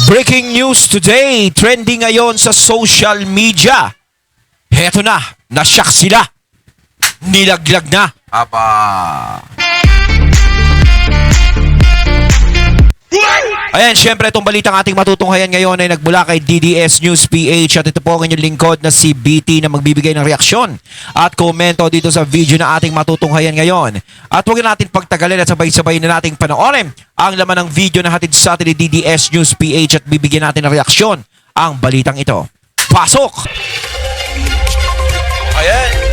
Breaking news today, trending ngayon sa social media. Heto na, nasyak sila. Nilaglag na. Aba. Ayan, syempre itong balitang ating matutunghayan ngayon ay nagmula kay DDS News PH at ito po ang inyong lingkod na si BT na magbibigay ng reaksyon at komento dito sa video na ating matutunghayan ngayon. At huwag natin pagtagalin at sabay-sabay na nating panoorin ang laman ng video na hatid sa atin ni DDS News PH at bibigyan natin ng reaksyon ang balitang ito. Pasok! Ayan.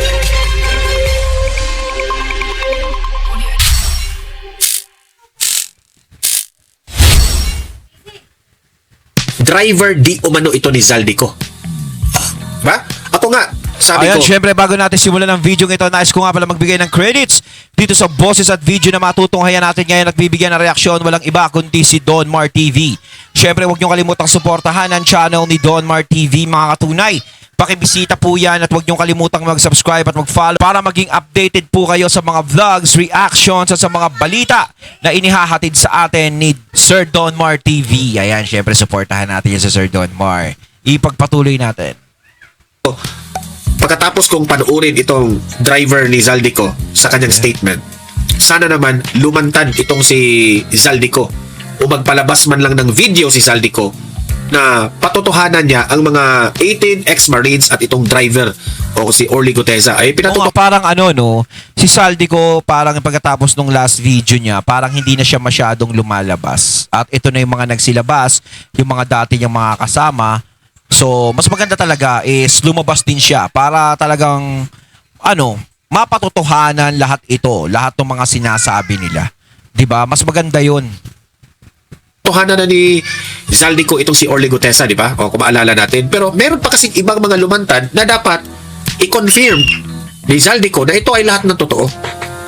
Driver di umano ito ni Zaldico. Ba? Ako nga, sabi Ayan, ko. syempre bago natin simulan ang video ito, nais ko nga pala magbigay ng credits dito sa boses at video na matutunghayan natin ngayon at bibigyan ng reaksyon. Walang iba kundi si Don Mar TV. Syempre huwag niyo kalimutang suportahan ang channel ni Don Mar TV mga katunay. Pakibisita po yan at huwag niyo kalimutang mag-subscribe at mag-follow para maging updated po kayo sa mga vlogs, reactions at sa mga balita na inihahatid sa atin ni Sir Don Mar TV. Ayan, syempre supportahan natin yan sa Sir Don Mar. Ipagpatuloy natin. Pagkatapos kong panuurin itong driver ni Zaldico sa kanyang statement, sana naman lumantad itong si Zaldico o magpalabas man lang ng video si Zaldico na patotohanan niya ang mga 18 ex-Marines at itong driver o si Orly Gutesa ay Oo, parang si Zaldico parang pagkatapos nung last video niya, parang hindi na siya masyadong lumalabas. At ito na yung mga nagsilabas, yung mga dati niyang mga kasama. So, mas maganda talaga is lumabas din siya para talagang mapatotohanan lahat ito, lahat ng mga sinasabi nila. 'Di ba? Mas maganda 'yon. Tohanan na ni Zaldico itong si Orly Gutesa, di ba? O kung maalala natin. Pero meron pa kasing ibang mga lumantad na dapat i-confirm ni Zaldico na ito ay lahat ng totoo.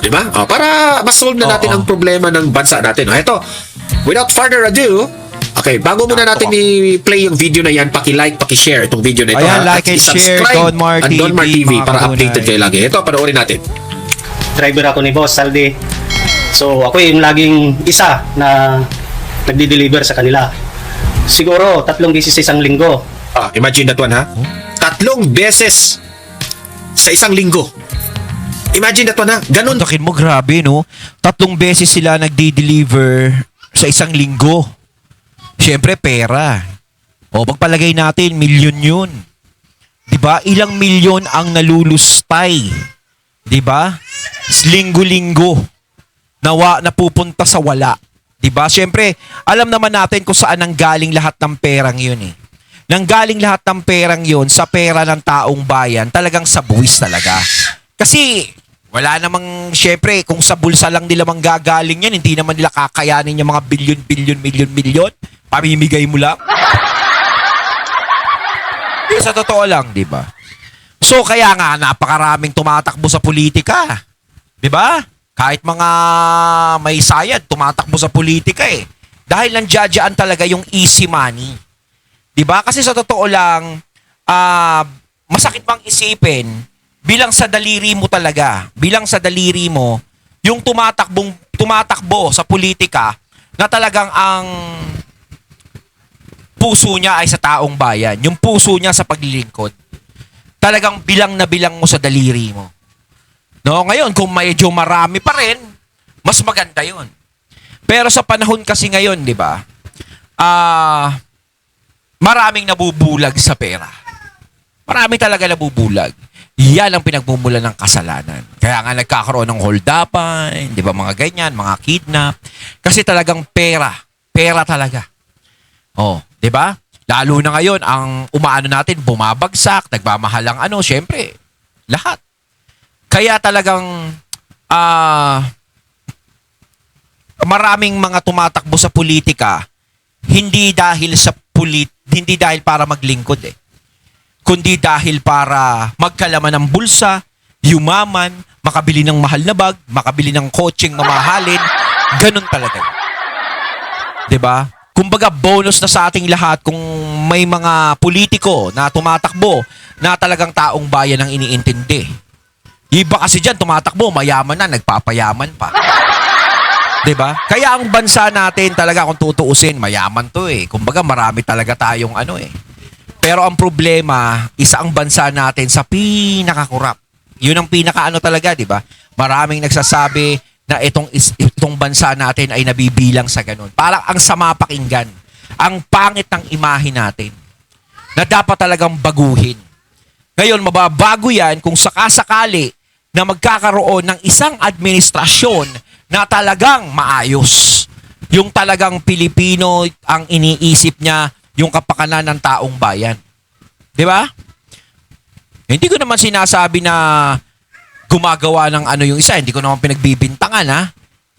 Di ba? O, para ma-solve na natin ang problema ng bansa natin. O, ito, without further ado, okay, bago muna natin i-play yung video na yan, paki-like, paki-share itong video na ito. Ayan, like and share, Don Mar TV, Don Mar TV para updated kayo lagi. Ito, panoorin natin. Driver ako ni Boss Saldi. So, ako yung laging isa na nagdi-deliver sa kanila. Siguro 3 beses sa isang linggo. Imagine that one, ha? 3 beses sa isang linggo. Imagine that one, ha? Ganun. Takin mo, grabe, no? 3 beses sila nagdi-deliver sa isang linggo. Siyempre, pera. O, pagpalagay natin, milyon yun. Diba? Ilang milyon ang nalulustay. Diba? Linggo-linggo. Napupunta sa wala. Diba? Siyempre, alam naman natin kung saan nanggaling lahat ng perang yun eh. Nanggaling lahat ng perang yun sa pera ng taong bayan, talagang sa buwis talaga. Kasi, wala namang, siyempre, kung sa bulsa lang nila manggagaling yan, hindi naman nila kakayanin yung mga bilyon, pamimigay mo lang. Sa totoo lang, diba? So, kaya nga, napakaraming tumatakbo sa politika. Diba? Kahit mga may sayad, tumatakbo sa politika eh. Dahil nandiyadyaan talaga yung easy money. Diba? Kasi sa totoo lang, masakit bang isipin, bilang sa daliri mo talaga, yung tumatakbo sa politika, na talagang ang puso niya ay sa taong bayan. Yung puso niya sa paglilingkod. Talagang bilang na bilang mo sa daliri mo. No, ngayon kung medyo marami pa rin, mas maganda 'yon. Pero sa panahon kasi ngayon, 'di ba? Maraming nabubulag sa pera. Marami talaga nabubulag. Yan ang pinagmumulan ng kasalanan. Kaya nga nagkakaroon ng hold-upan, 'di ba, mga ganyan, mga kidnap. Kasi talagang pera talaga. Oh, 'di ba? Lalo na ngayon ang umaano natin bumabagsak, nagmamahal ang syempre, lahat. Kaya talagang maraming mga tumatakbo sa politika hindi dahil para maglingkod eh. Kundi dahil para magkalaman ng bulsa, yumaman, makabili ng mahal na bag, makabili ng kotseng mamahalin, ganun talaga. 'Di ba? Kumbaga bonus na sa ating lahat kung may mga politiko na tumatakbo na talagang taong bayan ang iniintindi. Iba kasi dyan, tumatakbo, mayaman na, nagpapayaman pa. 'Di ba? Kaya ang bansa natin talaga kung tutuusin, mayaman 'to eh. Kumbaga marami talaga tayong ano eh. Pero ang problema, isa ang bansa natin sa pinakakurap. 'Yun ang pinakaano talaga, 'di ba? Maraming nagsasabi na itong bansa natin ay nabibilang sa ganun. Parang ang sama pakinggan. Ang pangit ng imahe natin na dapat talagang baguhin. Ngayon, mababago yan kung sakasakali na magkakaroon ng isang administrasyon na talagang maayos. Yung talagang Pilipino ang iniisip niya yung kapakanan ng taong bayan. Di ba? Hindi ko naman sinasabi na gumagawa ng ano yung isa. Hindi ko naman pinagbibintangan ha.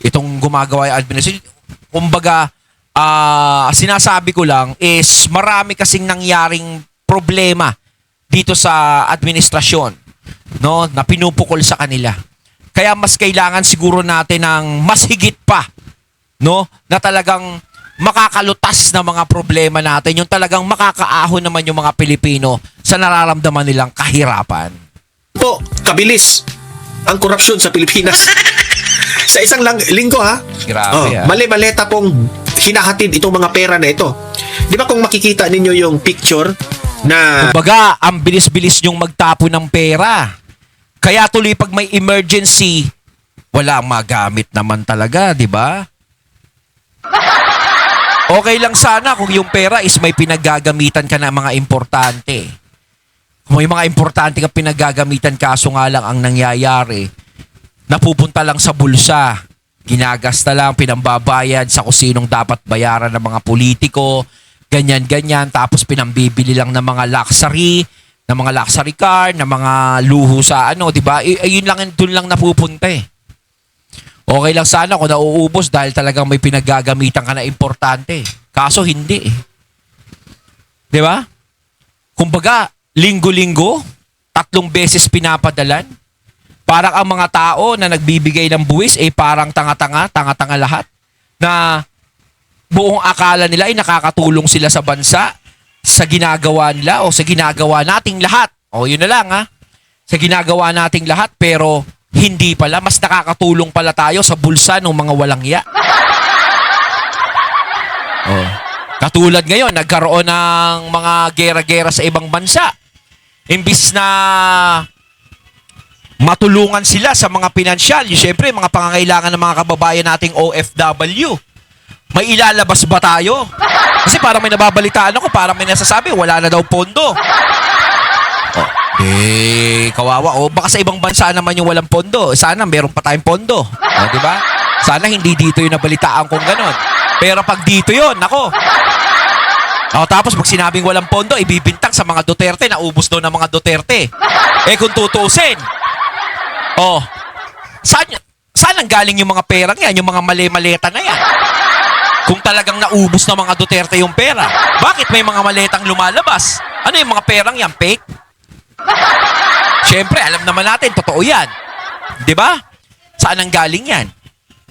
Itong gumagawa yung administrasyon. Kumbaga, sinasabi ko lang is marami kasing nangyaring problema dito sa administrasyon, no, na pinupukol sa kanila. Kaya mas kailangan siguro natin ng mas higit pa, no, na talagang makakalutas na mga problema natin, yung talagang makakaahon naman yung mga Pilipino sa nararamdaman nilang kahirapan. Po, kabilis ang korupsyon sa Pilipinas. Sa isang linggo ha. Grabe, ha? Mali-maleta pong hinahatid itong mga pera na ito. Di ba kung makikita ninyo yung picture na Kumbaga, ang bilis-bilis yung magtapo ng pera. Kaya tuloy pag may emergency, wala magamit naman talaga, di ba? Okay lang sana kung yung pera is may pinaggagamitan ka na mga importante. Kung may mga importante ka pinaggagamitan, kaso nga lang ang nangyayari, napupunta lang sa bulsa. Ginagasta lang, pinambabayad sa kung sinong dapat bayaran ng mga politiko, ganyan-ganyan, tapos pinambibili lang ng mga luxury car, ng mga luho sa ano, di ba? Ayun lang, doon lang napupunta eh. Okay lang sana kung nauubos dahil talagang may pinaggagamitan ka na importante. Kaso hindi eh. Di ba? Kumbaga, linggo-linggo, 3 beses pinapadalan. Parang ang mga tao na nagbibigay ng buwis eh parang tanga-tanga lahat. Na buong akala nila ay nakakatulong sila sa bansa, sa ginagawa nila o sa ginagawa nating lahat. O yun na lang ha. Sa ginagawa nating lahat pero hindi pala. Mas nakakatulong pala tayo sa bulsa ng mga walang ya. Oh. Katulad ngayon, nagkaroon ng mga gera-gera sa ibang bansa. Imbis na matulungan sila sa mga pinansyal, siyempre mga pangangailangan ng mga kababayan nating OFW. May ilalabas ba tayo? Kasi parang may nababalitaan ako, parang may nasasabi, wala na daw pondo. Kawawa. Baka sa ibang bansa naman yung walang pondo. Sana meron pa tayong pondo. Di ba? Sana hindi dito yung nabalitaan kung ganon. Pero pag dito yun, nako. Tapos pag sinabing walang pondo, ibibintang sa mga Duterte, naubos daw ng mga Duterte. Kung tutusin, saan ang galing yung mga perang yan? Yung mga mali-maleta na yan? Kung talagang naubos ng mga Duterte yung pera, bakit may mga maletang lumalabas? Ano yung mga perang yan? Fake? Siyempre, alam naman natin, totoo yan. Di ba? Saan ang galing yan?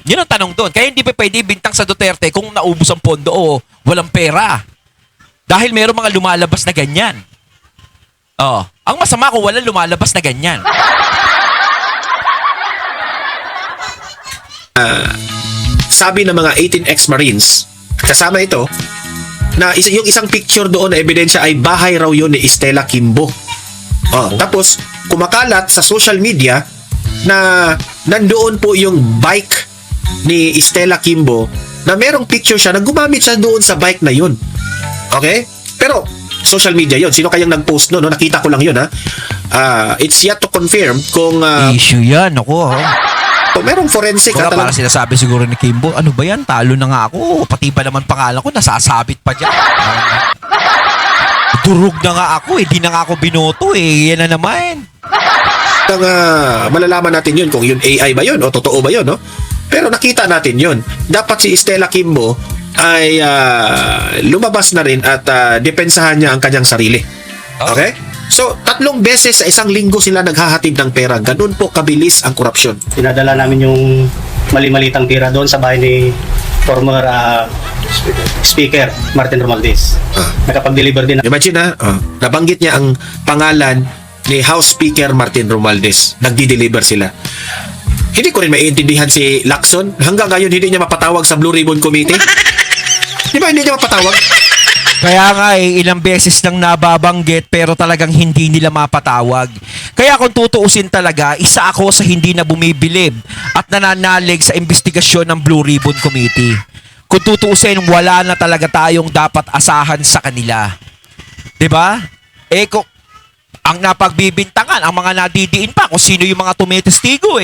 Yun ang tanong doon. Kaya hindi pa pwede bintang sa Duterte kung naubos ang pondo o walang pera. Dahil meron mga lumalabas na ganyan. Ang masama kung walang lumalabas na ganyan. sabi ng mga 18 ex-Marines, kasama ito, na yung isang picture doon na ebidensya ay bahay raw yun ni Stella Kimbo. Tapos, kumakalat sa social media na nandoon po yung bike ni Stella Kimbo na merong picture siya na gumamit siya doon sa bike na yun. Okay? Pero, social media yun. Sino kayang nag-post no? Nakita ko lang yun ha. It's yet to confirm kung issue yan. Ako merong forensic. Para sinasabi siguro ni Kimbo, ano ba yan? Talo na nga ako. Pati pa naman pangalan ko, nasasabit pa dyan. Durug na nga ako eh. Di na nga ako binoto eh. Yan na naman. Malalaman natin yun kung yun AI ba yun o totoo ba yun, no? Pero nakita natin yun. Dapat si Stella Kimbo ay lumabas na rin at depensahan niya ang kanyang sarili. Okay? So, 3 beses sa isang linggo sila naghahatid ng pera. Ganun po kabilis ang korupsyon. Pinadala namin yung mali-malitang pera doon sa bahay ni former Speaker Martin Romualdez. Nakapag-deliver din. Imagine nabanggit niya ang pangalan ni House Speaker Martin Romualdez. Nagdi-deliver sila. Hindi ko rin maiintindihan si Lacson. Hanggang ngayon, hindi niya mapatawag sa Blue Ribbon Committee. Di ba hindi niya mapatawag? Kaya nga ilang beses nang nababanggit pero talagang hindi nila mapatawag. Kaya kung tutuusin talaga, isa ako sa hindi na bumibilib at nananalig sa investigasyon ng Blue Ribbon Committee. Kung tutuusin, wala na talaga tayong dapat asahan sa kanila. 'Di ba? Kung ang napagbibintangan, ang mga nadidiin pa kung sino yung mga tumitestigo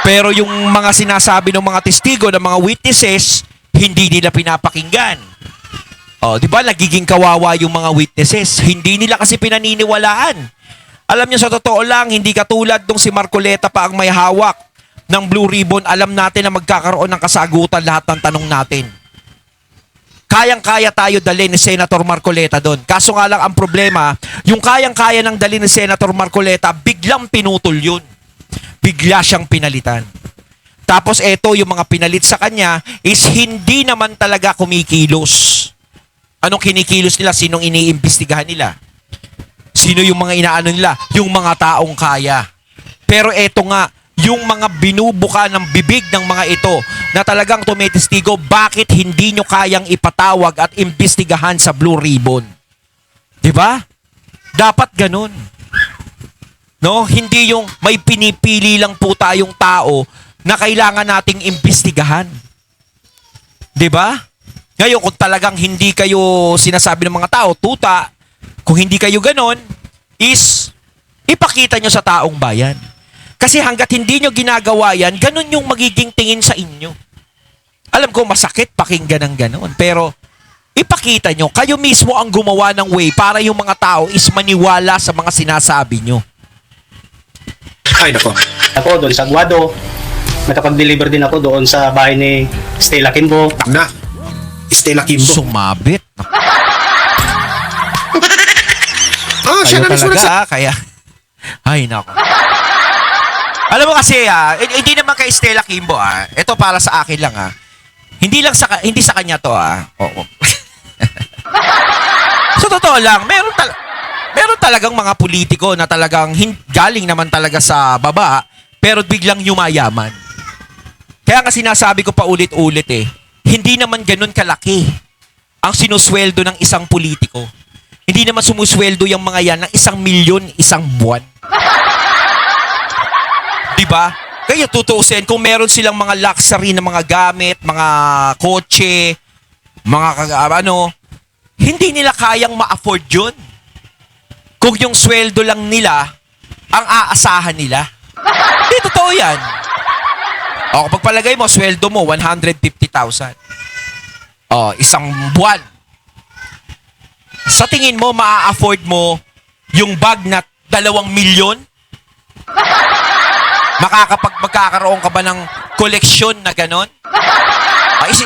Pero yung mga sinasabi ng mga testigo, ng mga witnesses, hindi nila pinapakinggan. Di ba nagiging kawawa yung mga witnesses. Hindi nila kasi pinaniniwalaan. Alam niyo, sa totoo lang, hindi katulad nung si Marcoleta pa ang may hawak ng Blue Ribbon. Alam natin na magkakaroon ng kasagutan lahat ng tanong natin. Kayang-kaya tayo dalhin ni Senator Marcoleta doon. Kaso nga lang ang problema, yung kayang-kaya ng dalhin ni Senator Marcoleta, biglang pinutol yun. Bigla siyang pinalitan. Tapos eto, yung mga pinalit sa kanya is hindi naman talaga kumikilos. Anong kinikilos nila? Sinong iniimbestigahan nila? Sino yung mga inaano nila? Yung mga taong kaya. Pero eto nga, yung mga binubuka ng bibig ng mga ito na talagang tumitestigo, bakit hindi nyo kayang ipatawag at imbestigahan sa Blue Ribbon? Diba? Dapat ganun. No? Hindi yung may pinipili lang po tayong tao na kailangan nating imbestigahan. Diba? Ngayon, kung talagang hindi kayo sinasabi ng mga tao, tuta, kung hindi kayo ganon, is ipakita nyo sa taong bayan. Kasi hanggat hindi nyo ginagawa yan, ganon yung magiging tingin sa inyo. Alam ko, masakit pakinggan ng ganon. Pero, ipakita nyo, kayo mismo ang gumawa ng way para yung mga tao is maniwala sa mga sinasabi nyo. Ay, nako. Ako doon sa Guado, nakapag-deliver din ako doon sa bahay ni Stella Kimbo. Na. Stella Kimbo. Sumabit. Siya na mismo nagsabi. Kaya, ay nako. Alam mo kasi hindi naman kay Stella Kimbo ito para sa akin lang hindi sa kanya to Oo. So totoo lang, meron talagang mga politiko na talagang galing naman talaga sa baba pero biglang yumayaman. Kaya nga sinasabi ko pa ulit-ulit hindi naman ganun kalaki ang sinusweldo ng isang politiko. Hindi naman sumusweldo yung mga yan ng 1 milyon isang buwan. Diba? Kaya tutuusin, kung meron silang mga luxury na mga gamit, mga kotse, mga hindi nila kayang ma-afford yun. Kung yung sweldo lang nila, ang aasahan nila. Hindi totoo yan. O, kapag palagay mo, sweldo mo, 150,000. O, isang buwan. Sa tingin mo, maa-afford mo yung bag na 2 milyon? Magkakaroon ka ba ng koleksyon na ganon?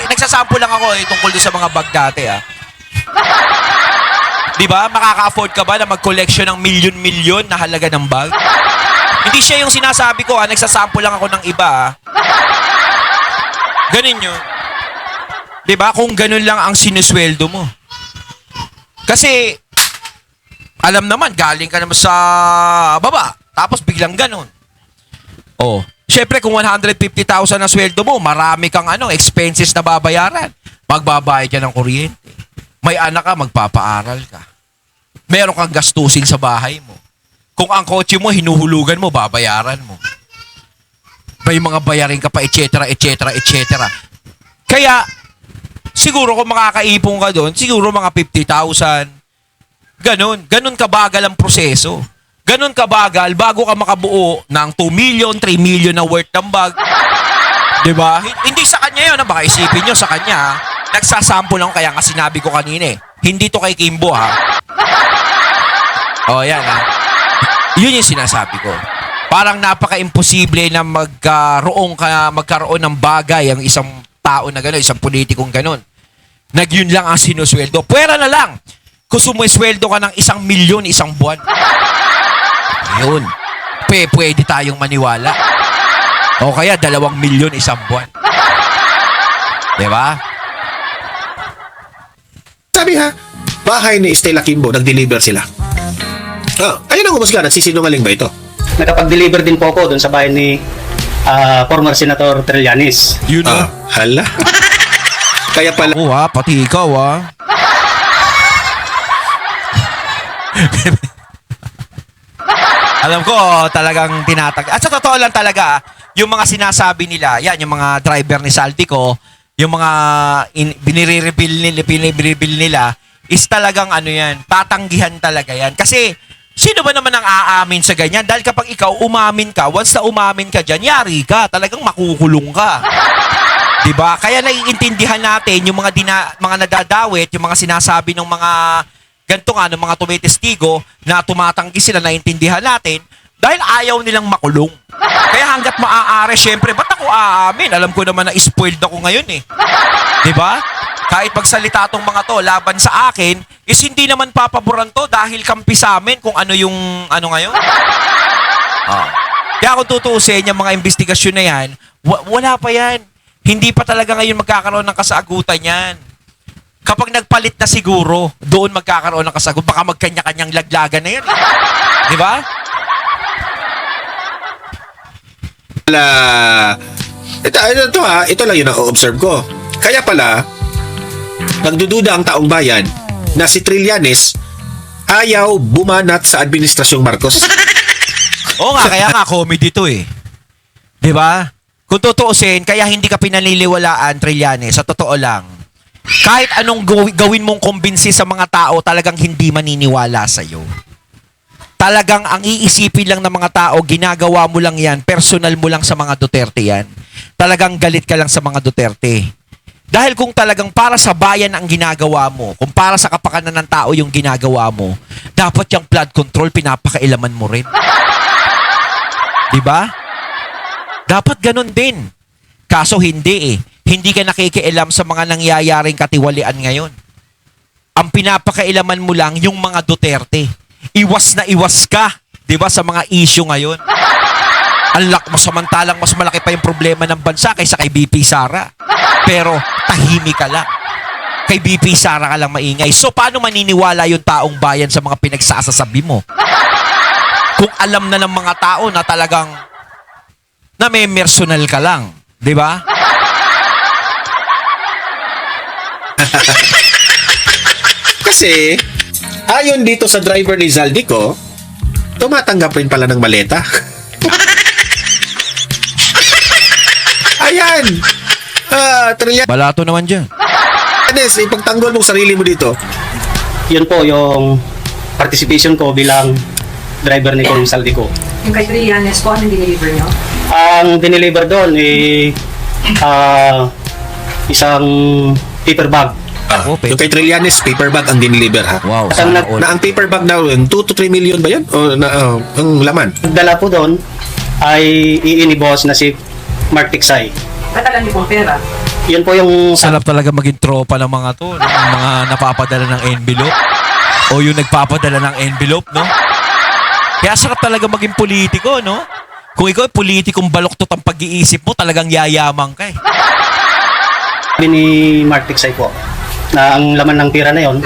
Nagsasample lang ako tungkol sa mga bag dati Diba? Makaka-afford ka ba na mag-collection ng milyon-milyon na halaga ng bag? Hindi siya yung sinasabi ko nagsasample lang ako ng iba Ganun yun. Diba? Kung ganun lang ang sinusweldo mo. Kasi, alam naman, galing ka naman sa baba. Tapos biglang ganun. Syempre kung 150,000 na sweldo mo, marami kang expenses na babayaran. Magbabayad ka ng kuryente. May anak ka, magpapaaral ka. Meron kang gastusin sa bahay mo. Kung ang kotse mo, hinuhulugan mo, babayaran mo. May mga bayarin ka pa, etc., etc., etc. Kaya, siguro kung makakaipon ka doon, siguro mga 50,000. Ganun kabagal ang proseso. Ganun kabagal bago ka makabuo ng 2 million, 3 million na worth ng bag. Diba? Hindi sa kanya yun. Baka isipin nyo sa kanya. Nagsasample lang kaya nga sinabi ko kanina Hindi to kay Kimbo yan Yun yung sinasabi ko. Parang napaka-imposible na magkaroon ng bagay ang isang tao na gano'n, isang politikong gano'n. Yun lang ang sinusweldo. Pwera na lang kung sumusweldo ka ng 1 milyon isang buwan. Yun. Pwede tayong maniwala. O kaya 2 milyon isang buwan. Diba? Sabi bahay ni Stella Kimbo, nag-deliver sila. Ayun ang umusga, nagsisinungaling ba ito? Nakapag-deliver din po ako doon sa bahay ni former Senator Trillanes. You know? Hala. Kaya pala, Oo pati ikaw Alam ko, talagang tinatag. At sa totoo lang talaga, yung mga sinasabi nila, yan, yung mga driver ni Saldico, yung mga binire-reveal nila, is talagang ano yan, tatanggihan talaga yan. Kasi, sino ba naman ang aamin sa ganyan? Dahil kapag ikaw umamin ka, once na umamin ka dyan, yari ka, talagang makukulong ka. Diba? Kaya naiintindihan natin yung mga nadadawit, yung mga sinasabi ng mga ganito nga, ng mga tumitestigo na tumatanggi sila, naiintindihan natin dahil ayaw nilang makulong. Kaya hanggat maaari, syempre, ba't ako aamin? Alam ko naman na spoiled ako ngayon eh. Diba? Kahit magsalita tong mga to laban sa akin, is hindi naman papaboran to dahil kampi sa amin kung ano yung ano ngayon. Kaya kung tutuusin yung mga investigasyon na yan, wala pa yan. Hindi pa talaga ngayon magkakaroon ng kasagutan yan. Kapag nagpalit na siguro, doon magkakaroon ng kasagutan. Baka magkanya-kanyang laglagan na yan. Di ba? ito lang yung na-observe ko. Kaya pala, nagdududa ang taong bayan na si Trillanes ayaw bumanat sa administrasyong Marcos. Oo nga, kaya nga comedy to eh. Di ba? Kung tutuusin, kaya hindi ka pinaniliwalaan, Trillanes, sa totoo lang. Kahit anong gawin mong kumbinsi sa mga tao, talagang hindi maniniwala sa'yo. Talagang ang iisipin lang ng mga tao, ginagawa mo lang yan, personal mo lang sa mga Duterte yan. Talagang galit ka lang sa mga Duterte. Dahil kung talagang para sa bayan ang ginagawa mo, kung para sa kapakanan ng tao yung ginagawa mo, dapat yung flood control pinapakailaman mo rin. Diba? Dapat ganun din. Kaso hindi eh. Hindi ka nakikialam sa mga nangyayaring katiwalian ngayon. Ang pinapakailaman mo lang yung mga Duterte. Iwas na iwas ka, 'di ba, sa mga issue ngayon. Samantalang mas malaki pa yung problema ng bansa kaysa kay BP Sara. Pero tahimik ka lang. Kay BP Sara ka lang maingay. So paano maniniwala yung taong bayan sa mga pinagsasasabi mo? Kung alam na ng mga tao na talagang na may personal ka lang, 'di ba? Kasi, ayon dito sa driver ni Zaldico, tumatanggap rin pala ng maleta. Ayan! Balato naman dyan. Trillanes, ipagtanggol mong sarili mo dito. Yun po yung participation ko bilang driver ni Kong Saldico. Yung kay Trillanes po, anong dineliver nyo? Ang dineliver doon isang paper bag. Yung kay Trillanes, paper bag ang diniliver ha. Wow, At ang sana all. Na ang paper bag na 2 to 3 million ba yan? O ang laman? Nagdala po doon ay iinibos na si Mark Tiksay. Ba't alam niyo pong pera? Yun po yung Sarap talaga maging tropa ng mga to, no? Yung mga napapadala ng envelope. O yung nagpapadala ng envelope, no? Kaya sarap talaga maging politiko, no? Kung ikaw ay politikong baluktot ang pag-iisip mo, talagang yayamang ka eh. sabi ni Mark Tiksay po na ang laman ng pera na yon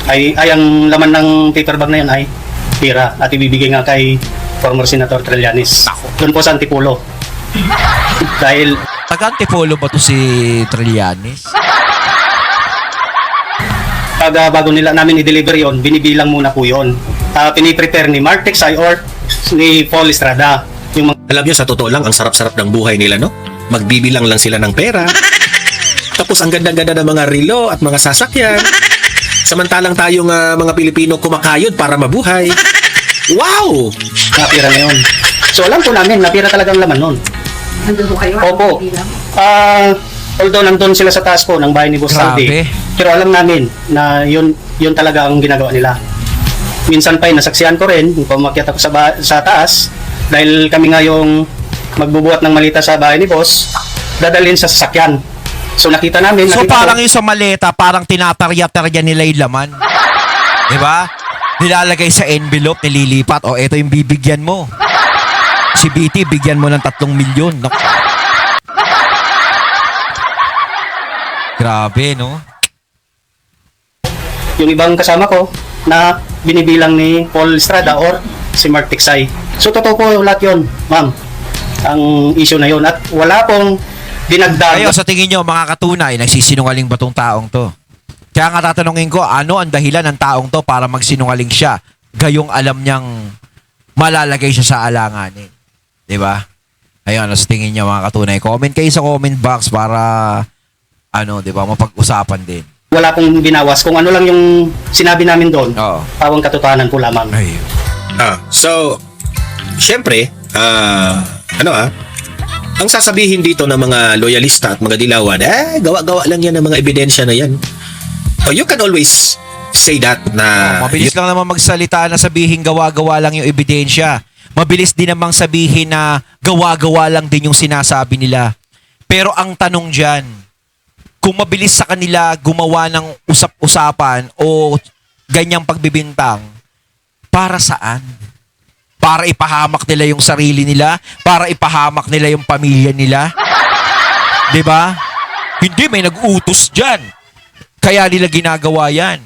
ay ang laman ng paper bag na yon ay pera at ibibigay nga kay former Senator Trillanes. Doon po sa Antipolo. Dahil Taga-Antipolo ba to si Trillanes? bago nila namin i-deliver yon, binibilang muna po yon. Piniprepare ni Mark Tiksay or ni Paul Estrada. Yung Alam nyo, sa totoo lang, ang sarap-sarap ng buhay nila, no? Magbibilang lang sila ng pera. Tapos ang ganda-ganda ng mga relo at mga sasakyan. Samantalang tayong mga Pilipino kumakayod para mabuhay. Wow! napira na yun. So alam po namin, napira talagang laman nun. Nandun po kayo? Opo. Bilang? Although nandun sila sa taas po ng bahay ni Boss Grabe. Saldi, pero alam namin na yun talaga ang ginagawa nila. Minsan pa nasaksihan ko rin, kung umakyat ako sa taas, dahil kami nga yung magbubuhat ng malita sa bahay ni Boss, dadalhin sa sasakyan. So nakita namin. So nakita parang ko, yung sa maleta, parang tinatarya-tarya nila yung laman. Diba? Nilalagay sa envelope, nililipat. O, eto yung bibigyan mo. Si BT, bigyan mo ng 3 milyon. Naku. Grabe, no? yung ibang kasama ko na binibilang ni Paul Estrada or si Mark Tiksay. So totoo po lahat yun, ma'am. ang issue na yun. At wala pong dinagdag. Kayo, sa tingin nyo, mga katunay, nagsisinungaling ba tong taong to? Kaya nga tatanungin ko, ano ang dahilan ng taong to para magsinungaling siya? Gayong alam niyang malalagay siya sa alanganin. Diba? Ayun, ano sa tingin nyo, mga katunay? Comment kayo sa comment box para, diba, mapag-usapan din. Wala pong binawas. Kung ano lang yung sinabi namin doon, Oo. pawang katotohanan po lamang. Ayun. So, syempre, ang sasabihin dito ng mga loyalista at mga dilawan, gawa-gawa lang yan ng mga ebidensya na yan. Oh, you can always say that na Mabilis lang naman magsalita na sabihin gawa-gawa lang yung ebidensya. Mabilis din namang sabihin na gawa-gawa lang din yung sinasabi nila. Pero ang tanong dyan, kung mabilis sa kanila gumawa ng usap-usapan o ganyang pagbibintang, para saan? Para ipahamak nila yung sarili nila? Para ipahamak nila yung pamilya nila? 'Di ba? Hindi, may nag-utos dyan. Kaya nila ginagawa yan.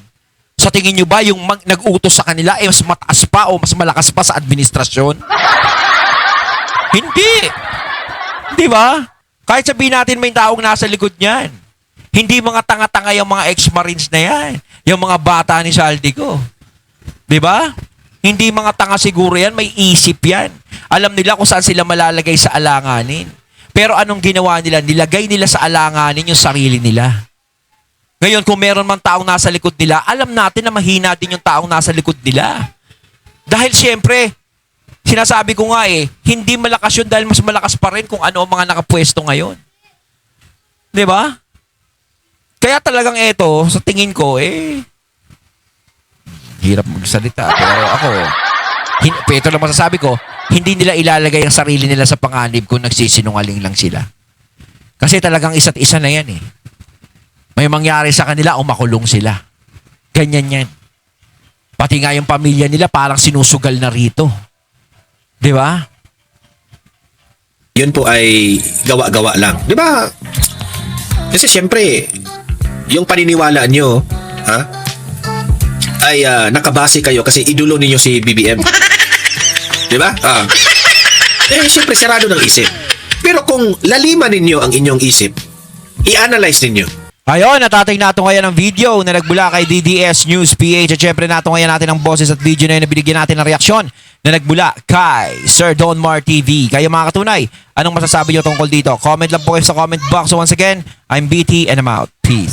Sa tingin nyo ba yung nag-utos sa kanila mas mataas pa o mas malakas pa sa administrasyon? Hindi. Di ba? Kahit sabihin natin may taong nasa likod niyan. Hindi mga tanga-tanga yung mga ex-marines na yan. Yung mga bata ni Saldico. Di ba? Hindi mga tanga siguro yan. May isip yan. Alam nila kung saan sila malalagay sa alanganin. Pero anong ginawa nila? Nilagay nila sa alanganin yung sarili nila. Ngayon, kung meron man taong nasa likod nila, alam natin na mahina din yung taong nasa likod nila. Dahil siyempre, sinasabi ko nga hindi malakas yun dahil mas malakas pa rin kung ano ang mga nakapwesto ngayon. Di ba? Kaya talagang sa tingin ko, hirap magsalita. Pero ako, ito lang masasabi ko, hindi nila ilalagay ang sarili nila sa panganib kung nagsisinungaling lang sila. Kasi talagang isa't isa na yan May mangyari sa kanila o makulong sila. Ganyan yan. Pati nga yung pamilya nila parang sinusugal na rito. Di ba? yun po ay gawa-gawa lang. Di ba? Kasi syempre, yung paniniwala nyo, ay nakabase kayo kasi idolo ninyo si BBM. Di ba? Syempre, sarado ng isip. Pero kung laliman ninyo ang inyong isip, i-analyze ninyo. Ayun, natating natin ngayon ang video na nagbula kay DDS News PH. At syempre natin ngayon natin ang boses at video na yun na binigyan natin ng reaksyon na nagbula kay Sir Don Mar TV. Kayo mga katunay, anong masasabi nyo tungkol dito? Comment lang po kayo sa comment box. So once again, I'm BT and I'm out. Peace.